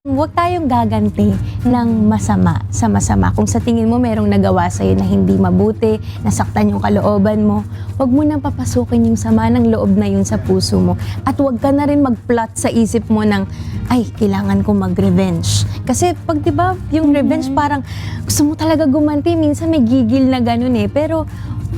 Huwag tayong gaganti ng masama sa masama. Kung sa tingin mo merong nagawa sa'yo na hindi mabuti, nasaktan yung kalooban mo, huwag mo nang papasukin yung sama ng loob na yun sa puso mo. At huwag ka na rin mag-plot sa isip mo ng, ay, kailangan ko mag-revenge. Kasi pag diba, yung revenge parang gusto mo talaga gumanti, minsan may gigil na ganun eh. Pero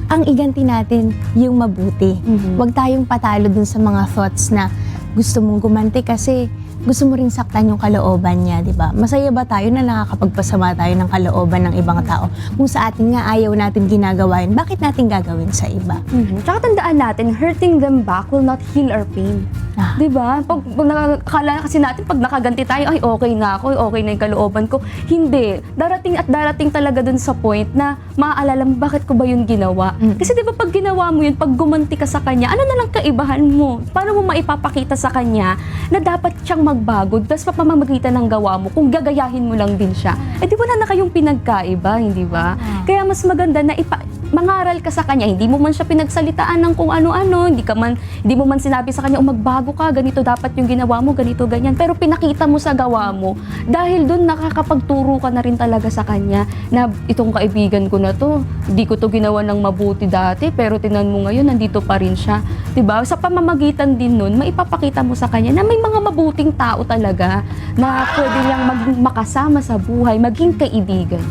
ang iganti natin yung mabuti. Huwag tayong patalo dun sa mga thoughts na gusto mong gumanti kasi gusto mo rin saktan yung kalooban niya, di ba? Masaya ba tayo na nakakapagpasama tayo ng kalooban ng ibang tao? Kung sa atin nga ayaw natin ginagawa yun, bakit natin gagawin sa iba? Tsaka tandaan natin, hurting them back will not heal our pain. Di ba? Pag nakakala kasi natin, pag nakaganti tayo, ay okay na ako, okay na yung kalooban ko. Hindi. Darating at darating talaga dun sa point na maaalala mo, bakit ko ba yun ginawa? Kasi di ba pag ginawa mo yun, pag gumanti ka sa kanya, ano na lang kaibahan mo? Paano mo maipapakita sa kanya na dapat siyang magbago, tapos papamamagitan ng gawa mo, kung gagayahin mo lang din siya. Eh di wala na kayong pinagkaiba, hindi ba? Kaya mas maganda na mangaral ka sa kanya, hindi mo man siya pinagsalitaan ng kung ano-ano, hindi mo man sinabi sa kanya, magbago ka, ganito dapat yung ginawa mo, ganito, ganyan. Pero pinakita mo sa gawa mo, dahil doon nakakapagturo ka na rin talaga sa kanya na itong kaibigan ko na to, hindi ko to ginawa ng mabuti dati, pero tinan mo ngayon, nandito pa rin siya. Diba? Sa pamamagitan din nun, maipapakita mo sa kanya na may mga mabuting tao talaga na pwede niyang makasama sa buhay, maging kaibigan.